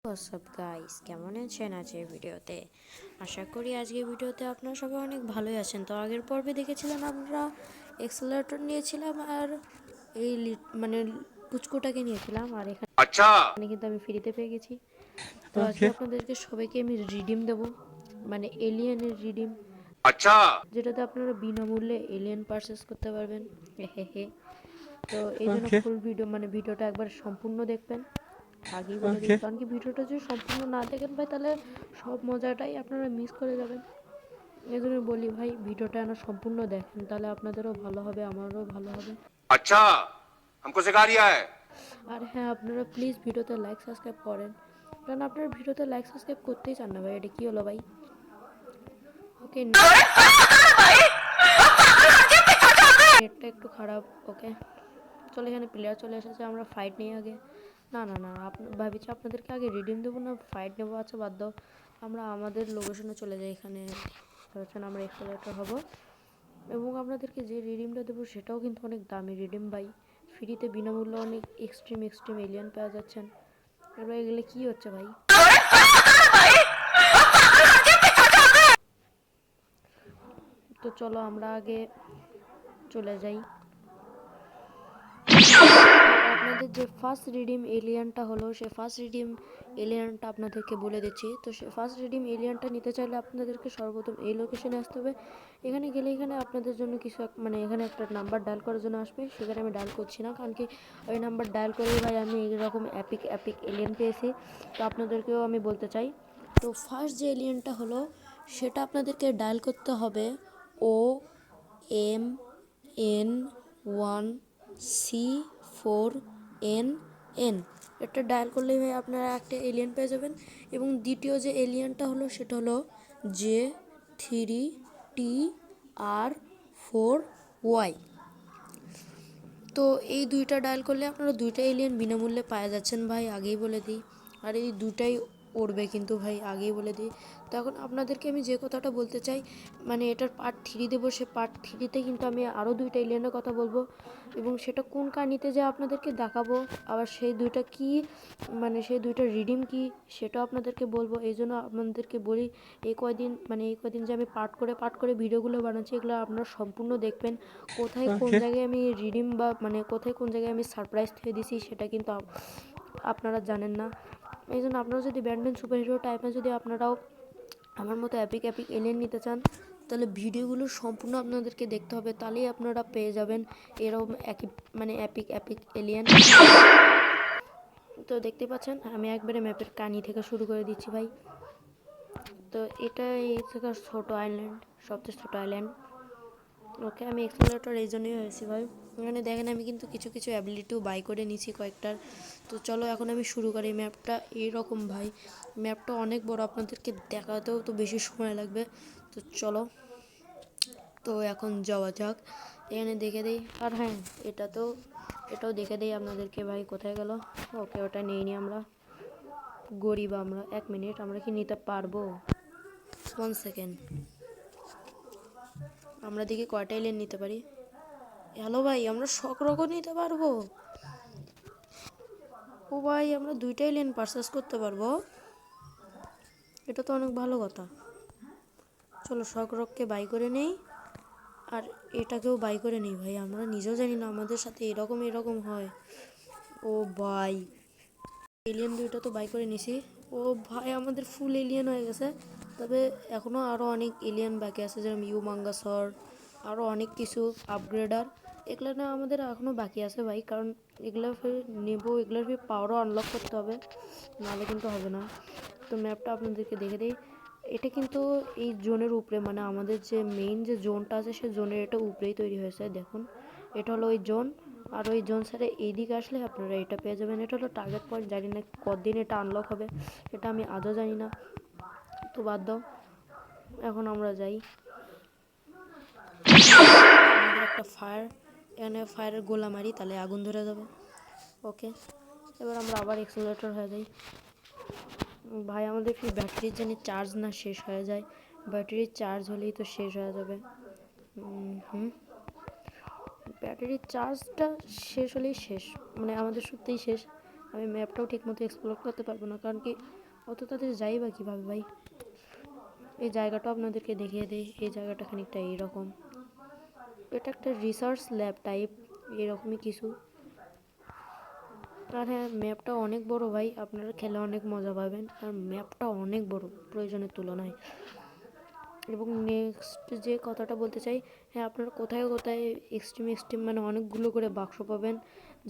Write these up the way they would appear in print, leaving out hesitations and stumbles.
WhatsApp guys, কেমন আছেন আজকের ভিডিওতে? আশা করি আজকের ভিডিওতে আপনারা সবাই অনেক ভালোই আছেন। তো আগের পর্বে দেখেছিলাম আমরা এক্সেলারেটর নিয়েছিলাম আর এই মানে পুচকুটাকে নিয়েছিলাম, আর এখানে কিন্তু আমি ফ্রিতে পেয়ে গেছি। তো আজকে আপনাদেরকে সবাইকে আমি রিডিম দেবো, মানে এলিয়েনের রিডিম, যেটাতে আপনারা বিনামূল্যে এলিয়েন পারচেস করতে পারবেন। হে হে। তো এই জন্য ফুল ভিডিও, মানে ভিডিওটা একবার সম্পূর্ণ দেখবেন। আগেই বলে দিই, কারণ কি ভিডিওটা যদি সম্পূর্ণ না দেখেন ভাই, তাহলে সব মজাটাই আপনারা মিস করে যাবেন। এই জন্য বলি ভাই, ভিডিওটা যেন সম্পূর্ণ দেখেন, তাহলে আপনাদেরও ভালো হবে, আমারও ভালো হবে। अच्छा हमको सिखा रिया है। আর হ্যাঁ, আপনারা প্লিজ ভিডিওতে লাইক সাবস্ক্রাইব করেন, কারণ আপনারা ভিডিওতে লাইক সাবস্ক্রাইব করতেই চান না ভাই। এটা কি হলো ভাই? ওকে, নেটটা একটু খারাপ। ওকে, চলো, এখানে প্লেয়ার চলে এসেছে, আমরা ফাইট নিয়ে আগে। না না না, ভাবছি আপনাদেরকে আগে রিডিম দেবো না ফাইট নেবো। আচ্ছা বাদ দাও, আমরা আমাদের লোকেশনে চলে যাই। এখানে ধরছেন আমরা এক্সেলারেটর হব, এবং আপনাদেরকে যে রিডিমটা দেবো সেটাও কিন্তু অনেক দামি রিডিম ভাই। ফ্রিতে বিনামূল্যে অনেক এক্সট্রিম এলিয়ান পাওয়া যাচ্ছেন। এবার এগুলো কী হচ্ছে ভাই? তো চলো আমরা আগে চলে যাই। আপনাদের যে ফার্স্ট রিডিম এলিয়ানটা হলো, সে ফার্স্ট রিডিম এলিয়ানটা আপনাদেরকে বলে দিচ্ছি। তো সে ফার্স্ট রিডিম এলিয়ানটা নিতে চাইলে আপনাদেরকে সর্বপ্রথম এই লোকেশনে আসতে হবে। এখানে গেলে এখানে আপনাদের জন্য কিছু মানে এখানে একটা নাম্বার ডায়াল করার জন্য আসবে, সেখানে আমি ডায়াল করছি না, কারণ কি ওই নাম্বার ডায়াল করেই ভাই আমি এইরকম অ্যাপিক এলিয়ান পেয়েছি। তো আপনাদেরকেও আমি বলতে চাই, তো ফার্স্ট যে এলিয়ানটা হলো সেটা আপনাদেরকে ডায়াল করতে হবে OMN1C4NN। এটা ডায়াল করলেই ভাই আপনারা একটা এলিয়েন পেয়ে যাবেন। এবং দ্বিতীয় যে এলিয়েনটা হলো সেটা হলো J3TR4Y। তো এই দুইটা ডায়াল করলে আপনারা দুইটা এলিয়েন বিনামূল্যে পাওয়া যাচ্ছেন ভাই, আগেই বলে দিই। আর এই দুটাই উড়বে কিন্তু ভাই, আগেই বলে দিই। তো এখন আপনাদেরকে আমি যে কথাটা বলতে চাই, মানে এটার পার্ট 3 দেবো, সে পার্ট 3তে কিন্তু আমি আরও দুইটা এলিয়েনের কথা বলবো, এবং সেটা কোন কাহিনিতে যে আপনাদেরকে দেখাবো। আবার সেই দুইটা কি, মানে সেই দুইটা রিডিম কি, সেটাও আপনাদেরকে বলবো। এই জন্য আপনাদেরকে বলি, এই কয়দিন যে আমি পার্ট করে ভিডিওগুলো বানাচ্ছি, এগুলো আপনারা সম্পূর্ণ দেখবেন। কোথায় কোন জায়গায় আমি রিডিম বা মানে কোথায় কোন জায়গায় আমি সারপ্রাইজ দিয়ে দিছি সেটা কিন্তু আপনারা জানেন না। এই জন্য আপনারা যদি ব্যান্ডেন সুপার হিরো টাইপের যদি আপনারাও আমার মতো অ্যাপিক এলিয়েন নিতে চান, তাহলে ভিডিওগুলো সম্পূর্ণ আপনাদেরকে দেখতে হবে, তাহলেই আপনারা পেয়ে যাবেন এরকম অ্যাপিক এলিয়েন। তো দেখতে পাচ্ছেন আমি একবারে ম্যাপের কানি থেকে শুরু করে দিচ্ছি ভাই। তো এটা এই থেকে ছোটো আইল্যান্ড, সবচেয়ে ছোটো আইল্যান্ড। ওকে, আমি এক্সপ্লোরেটর এই জন্যই হয়েছি ভাই। এখানে দেখেন আমি কিন্তু কিছু কিছু অ্যাবিলিটিও বাই করে নিয়েছি কয়েকটার। তো চলো এখন আমি শুরু করি। ম্যাপটা এইরকম ভাই, ম্যাপটা অনেক বড়, আপনাদেরকে দেখাতেও তো বেশি সময় লাগবে। তো চলো, তো এখন যাওয়া যাক। এখানে দেখে দিই, আর হ্যাঁ এটাও দেখে দিই আপনাদেরকে ভাই, কোথায় গেল? ওকে, ওটা নিয়ে নিই আমরা, গরিব আমরা। 1 মিনিট, আমরা কি নিতে পারবো? 1 সেকেন্ড, আমরা দেখি কয়টা এলিয়েন নিতে পারি। হ্যালো ভাই, আমরা রকম নিতে পারবো। ও ভাই, আমরা 2টা এলিয়েন পারচেস করতে পারবো, এটা তো অনেক ভালো কথা। চলো রককে বাই করে নেই, আর এটাকেও বাই করে নেই ভাই। আমরা নিজেও জানি না আমাদের সাথে এরকম হয়। ও ভাই, এলিয়েন 2টা তো বাই করে নিছি। ও ভাই, আমাদের ফুল এলিয়েন হয়ে গেছে। তবে এখনও আরও অনেক এলিয়েন বাকি আছে, যেমন ইউমাঙ্গাসর, আরও অনেক কিছু আপগ্রেডার, এগুলো না আমাদের এখনও বাকি আছে ভাই। কারণ এগুলো ফির নেবো, এগুলোর ফির পাওয়ারও আনলক করতে হবে, নাহলে কিন্তু হবে না। তো ম্যাপটা আপনাদেরকে দেখে দিই, এটা কিন্তু এই জোনের উপরে, মানে আমাদের যে মেইন যে জোনটা আছে সে জোনের এটা উপরেই তৈরি হয়েছে। দেখুন, এটা হলো ওই জোন, আর ওই জোন স্যারে এইদিকে আসলে আপনারা এটা পেয়ে যাবেন। এটা হলো টার্গেট পয়েন্ট, জানি না কতদিন এটা আনলক হবে, এটা আমি আজও জানি না। তো বাদ দাও, এখন আমরা যাই। আমাদের একটা এখানে ফায়ারের গোলা মারি, তাহলে আগুন ধরে যাবে। ওকে, এবার আমরা আবার এক্সেলারেটর হয়ে যাই ভাই। আমাদের কি ব্যাটারির জন্য চার্জ না শেষ হয়ে যায়? ব্যাটারির চার্জ হলেই তো শেষ হয়ে যাবে। ব্যাটারির চার্জটা শেষ হলেই শেষ, মানে আমাদের সত্যিই শেষ। আমি ম্যাপটাও ঠিকমতো এক্সপ্লোর করতে পারবো না, কারণ কি অত তাদের যাই বা কীভাবে ভাই। এই জায়গাটা আপনাদেরকে দেখিয়ে দিই। এই জায়গাটা খানিকটা এইরকম, এটা একটা রিসার্চ ল্যাব টাইপ এরকমই কিছু। আর হ্যাঁ, ম্যাপটা অনেক বড় ভাই, আপনারা খেলে অনেক মজা পাবেন, আর ম্যাপটা অনেক বড় প্রয়োজনের তুলনায়। এবং নেক্সট যে কথাটা বলতে চাই, হ্যাঁ আপনারা কোথায় কোথায় এক্সট্রিম মানে অনেকগুলো করে বাক্স পাবেন,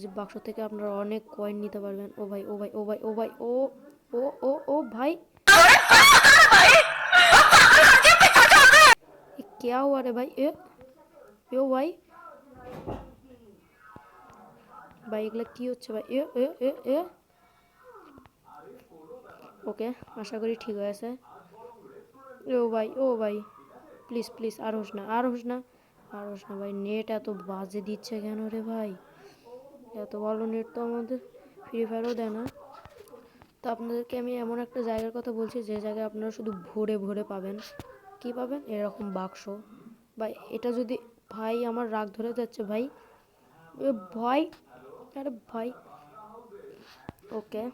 যে বাক্স থেকে আপনারা অনেক কয়েন নিতে পারবেন। ও ভাই ও ভাই ও ভাই ও ভাই ও ও ও ও ভাই, क्या हुआ रे भाई? এ ও ভাই, ভাই এগুলো কী হচ্ছে ভাই? এ এ এ এ ওকে, আশা করি ঠিক হয়েছে। ও ভাই প্লিজ প্লিজ, আর হোস না আর হোস না আর হোস না ভাই। নেট এত বাজে দিচ্ছে কেন রে ভাই? এত ভালো নেট তো আমাদের ফ্রি ফায়ারও দেয় না। তো আপনাদেরকে আমি এমন একটা জায়গার কথা বলছি, যে জায়গায় আপনারা শুধু ভরে ভরে পাবেন। কি পাবেন? এরকম বাক্স। ভাই এটা যদি, ভাই আমার রাগ ধরে যাচ্ছে ভাই। এ ভাই, আরে ভাই, ওকে।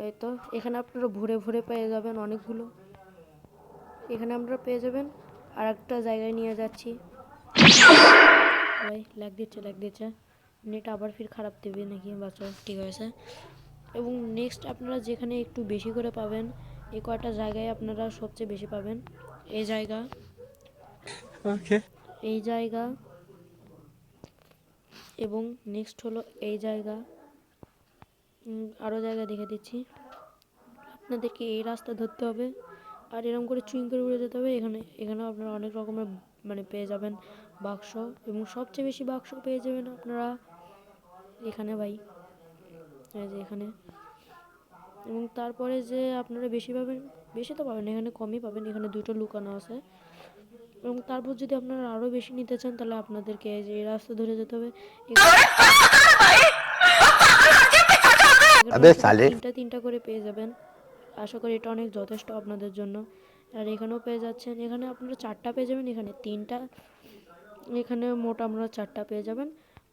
এই তো এখানে আপনারা ভরে ভরে পেয়ে যাবেন অনেকগুলো। এখানে আপনারা পেয়ে যাবেন। আর একটা জায়গায় নিয়ে যাচ্ছি ভাই। ল্যাগ দিচ্ছে নেট, আবার ফির খারাপ দেবে নাকি? বাচ্চা ঠিক হয়েছে। এবং নেক্সট আপনারা যেখানে একটু বেশি করে পাবেন, এই কয়টা জায়গায় আপনারা সবচেয়ে বেশি পাবেন। এই জায়গা, ওকে, এই জায়গা, এবং নেক্সট হলো এই জায়গা। আরও জায়গা দেখে দিচ্ছি। আপনাদেরকে এই রাস্তা ধরতে হবে, আর এরকম করে চুইং করে উড়ে যেতে হবে। এখানেও আপনারা অনেক রকমের মানে পেয়ে যাবেন বাক্স, এবং সবচেয়ে বেশি বাক্স পেয়ে যাবেন আপনারা এখানে ভাই, এই যে এখানে। এবং তারপরে যে আপনারা বেশি পাবেন, বেশি তো পাবেন, এখানে কমই পাবেন। এখানে দুটো লুকানো আছে। এবং তারপর যদি আপনারা আরও বেশি নিতে চান, তাহলে আপনাদেরকে যে এই রাস্তা ধরে যেতে হবে। তিনটা তিনটা করে পেয়ে যাবেন। আশা করি এটা অনেক যথেষ্ট আপনাদের জন্য। আর এখানেও পেয়ে যাচ্ছেন, এখানে আপনারা 4টা পেয়ে যাবেন, এখানে 3টা, এখানে মোট আপনারা 4টা পেয়ে যাবেন।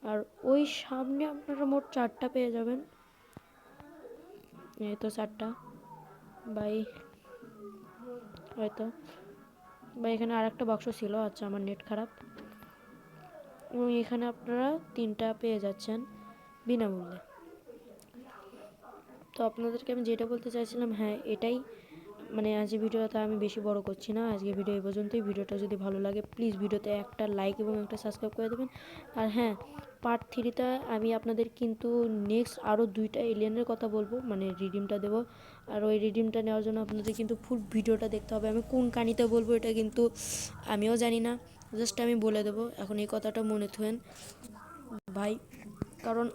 আর ওই সামনে আপনারা মোট 4টা পেয়ে যাবেন। এই তো 4টা বাই, হয়তো বা এখানে আর একটা বাক্স ছিল। আচ্ছা, আমার নেট খারাপ। এবং এখানে আপনারা 3টা পেয়ে যাচ্ছেন বিনামূল্যে। তো আপনাদেরকে আমি যেটা বলতে চাইছিলাম, হ্যাঁ এটাই, মানে আজকে ভিডিওটা আমি বেশি বড় করছি না। আজকে ভিডিও এই পর্যন্তই। ভিডিওটা যদি ভালো লাগে প্লিজ ভিডিওতে একটা লাইক এবং একটা সাবস্ক্রাইব করে দেবেন। আর হ্যাঁ, পার্ট 3তে আমি আপনাদের কিন্তু নেক্সট আরও 2টা এলিয়েনের কথা বলবো, মানে রিডিমটা দেবো। আর ওই রিডিমটা নেওয়ার জন্য আপনাদের কিন্তু ফুল ভিডিওটা দেখতে হবে। আমি কোন কানিতে বলবো এটা কিন্তু আমিও জানি না, জাস্ট আমি বলে দেবো। এখন এই কথাটা মনে থুয়েন ভাই, কারণ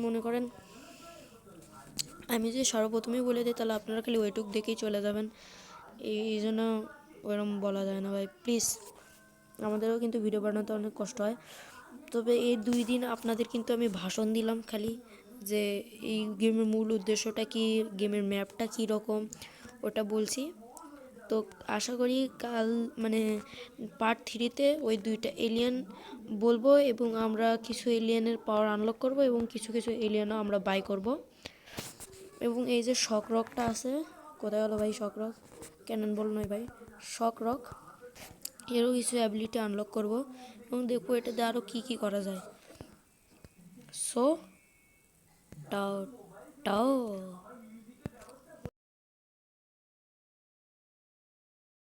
মনে করেন আমি যে সর্বপ্রথমেই বলে দিই, তাহলে আপনারা খালি ওইটুক দেখেই চলে যাবেন। এই জন্য ওরকম বলা যায় না ভাই, প্লিজ। আমাদেরও কিন্তু ভিডিও বানাতে অনেক কষ্ট হয়। তবে এই 2 দিন আপনাদের কিন্তু আমি ভাষণ দিলাম খালি, যে এই গেমের মূল উদ্দেশ্যটা কি, গেমের ম্যাপটা কী রকম, ওটা বলছি। তো আশা করি কাল মানে পার্ট 3তে ওই 2টা এলিয়েন বলবো, এবং আমরা কিছু এলিয়েনের পাওয়ার আনলক করব, এবং কিছু কিছু এলিয়েনও আমরা বাই করব। এবং এই যে শক রকটা আছে, কোথায় গেলো ভাই শক রক? ক্যানন বল নয় ভাই, শক রক, এরও কিছু অ্যাবিলিটি আনলক করব, এবং দেখবো এটাতে আরও কী কী করা যায়। সো টাও টাও।